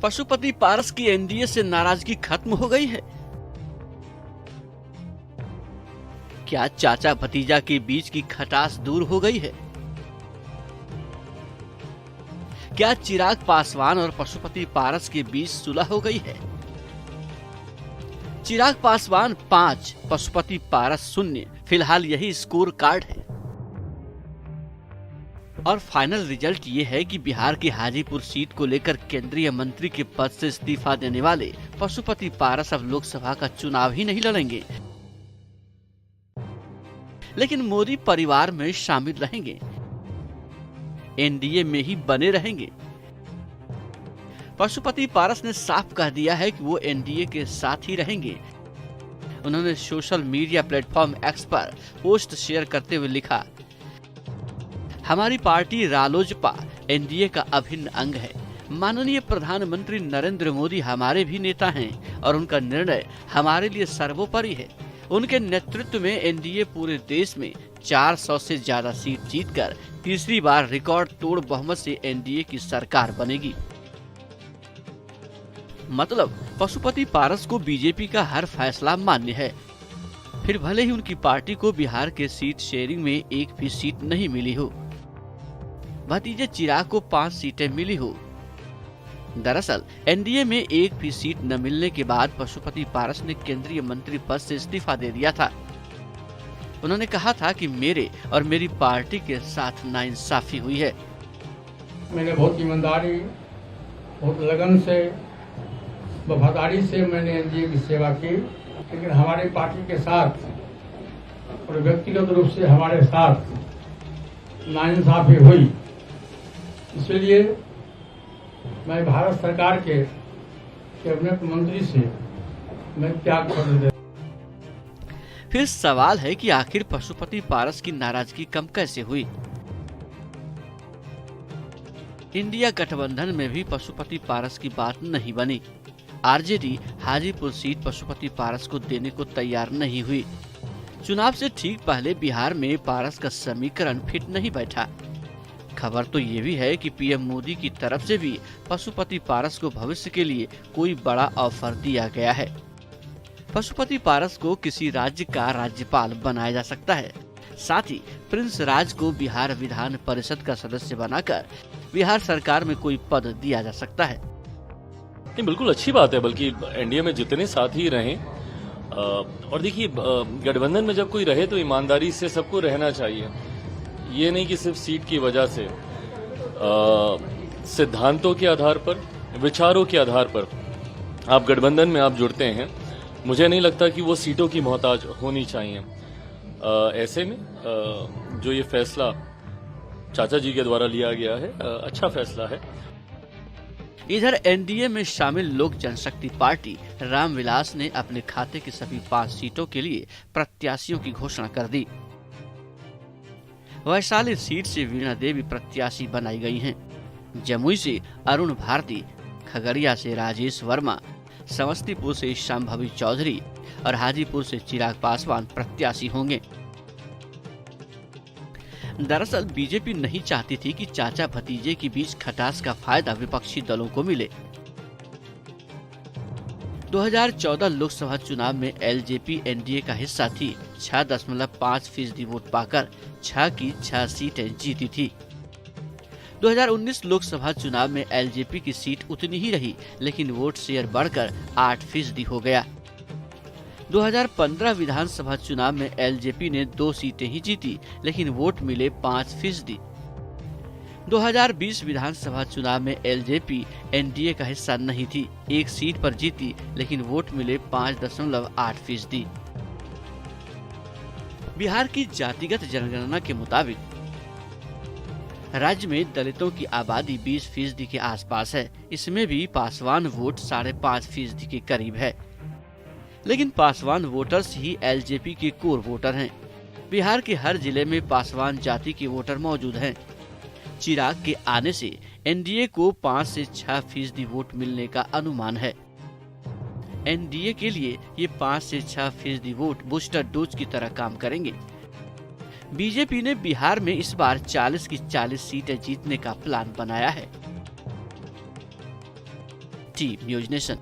पशुपति पारस की एनडीए से नाराजगी खत्म हो गई है। क्या चाचा भतीजा के बीच की खटास दूर हो गई है? क्या चिराग पासवान और पशुपति पारस के बीच सुलह हो गई है? चिराग पासवान 5, पशुपति पारस 0। फिलहाल यही स्कोर कार्ड है और फाइनल रिजल्ट ये है कि बिहार की हाजीपुर सीट को लेकर केंद्रीय मंत्री के पद से इस्तीफा देने वाले पशुपति पारस अब लोकसभा का चुनाव ही नहीं लड़ेंगे, लेकिन मोदी परिवार में शामिल रहेंगे, एनडीए में ही बने रहेंगे। पशुपति पारस ने साफ कह दिया है कि वो एनडीए के साथ ही रहेंगे। उन्होंने सोशल मीडिया प्लेटफॉर्म एक्स पर पोस्ट शेयर करते हुए लिखा, हमारी पार्टी रालोजपा एनडीए का अभिन्न अंग है। माननीय प्रधानमंत्री नरेंद्र मोदी हमारे भी नेता हैं और उनका निर्णय हमारे लिए सर्वोपरि है। उनके नेतृत्व में एनडीए पूरे देश में 400 से ज्यादा सीट जीतकर तीसरी बार रिकॉर्ड तोड़ बहुमत से एनडीए की सरकार बनेगी। मतलब पशुपति पारस को बीजेपी का हर फैसला मान्य है, फिर भले ही उनकी पार्टी को बिहार के सीट शेयरिंग में एक भी सीट नहीं मिली हो, भतीजे चिराग को 5 सीटें मिली हो। दरअसल एनडीए में एक भी सीट न मिलने के बाद पशुपति पारस ने केंद्रीय मंत्री पद से इस्तीफा दे दिया था। उन्होंने कहा था कि मेरे और मेरी पार्टी के साथ नाइंसाफी हुई है। मैंने बहुत ईमानदारी, बहुत लगन से, वफादारी से मैंने एनडीए की सेवा की, लेकिन हमारी पार्टी के साथ और व्यक्तिगत रूप से हमारे साथ नाइंसाफी हुई। इसलिए मैं भारत सरकार के कैबिनेट मंत्री से मैं त्याग पत्र दे। फिर सवाल है कि आखिर पशुपति पारस की नाराजगी कम कैसे हुई? इंडिया गठबंधन में भी पशुपति पारस की बात नहीं बनी। आरजेडी हाजीपुर सीट पशुपति पारस को देने को तैयार नहीं हुई। चुनाव से ठीक पहले बिहार में पारस का समीकरण फिट नहीं बैठा। खबर तो ये भी है कि पीएम मोदी की तरफ से भी पशुपति पारस को भविष्य के लिए कोई बड़ा ऑफर दिया गया है। पशुपति पारस को किसी राज्य का राज्यपाल बनाया जा सकता है। साथ ही प्रिंस राज को बिहार विधान परिषद का सदस्य बनाकर बिहार सरकार में कोई पद दिया जा सकता है। नहीं, बिल्कुल अच्छी बात है। बल्कि एनडीए में जितने साथी रहें, और देखिए गठबंधन में जब कोई रहे तो ईमानदारी से सबको रहना चाहिए। ये नहीं कि सिर्फ सीट की वजह से, सिद्धांतों के आधार पर, विचारों के आधार पर आप गठबंधन में आप जुड़ते हैं। मुझे नहीं लगता कि वो सीटों की मोहताज होनी चाहिए। ऐसे में जो ये फैसला चाचा जी के द्वारा लिया गया है, अच्छा फैसला है। इधर एनडीए में शामिल लोक जनशक्ति पार्टी रामविलास ने अपने खाते की सभी 5 सीटों के लिए प्रत्याशियों की घोषणा कर दी। वैशाली सीट से वीणा देवी प्रत्याशी बनाई गई हैं। जमुई से अरुण भारती, खगड़िया से राजेश वर्मा, समस्तीपुर से शांभवी चौधरी और हाजीपुर से चिराग पासवान प्रत्याशी होंगे। दरअसल बीजेपी नहीं चाहती थी कि चाचा भतीजे के बीच खटास का फायदा विपक्षी दलों को मिले। 2014 लोकसभा चुनाव में एलजेपी एनडीए का हिस्सा थी। 6.5% वोट पाकर 6 की 6 सीटें जीती थी। 2019 लोकसभा चुनाव में एलजेपी की सीट उतनी ही रही, लेकिन वोट शेयर बढ़कर 8% हो गया। 2015 विधानसभा चुनाव में एलजेपी ने 2 सीटें ही जीती, लेकिन वोट मिले 5%। 2020 विधानसभा चुनाव में एलजेपी एनडीए का हिस्सा नहीं थी, 1 सीट पर जीती, लेकिन वोट मिले 5.8%। बिहार की जातिगत जनगणना के मुताबिक राज्य में दलितों की आबादी 20% के आसपास है। इसमें भी पासवान वोट 5.5% के करीब है, लेकिन पासवान वोटर्स ही एलजेपी के कोर वोटर हैं। बिहार के हर जिले में पासवान जाति के वोटर मौजूद हैं। चिराग के आने से एनडीए को 5 से 6% वोट मिलने का अनुमान है। एनडीए के लिए ये 5 से 6% वोट बूस्टर डोज की तरह काम करेंगे। बीजेपी ने बिहार में इस बार 40 की 40 सीटें जीतने का प्लान बनाया है। Team news nation.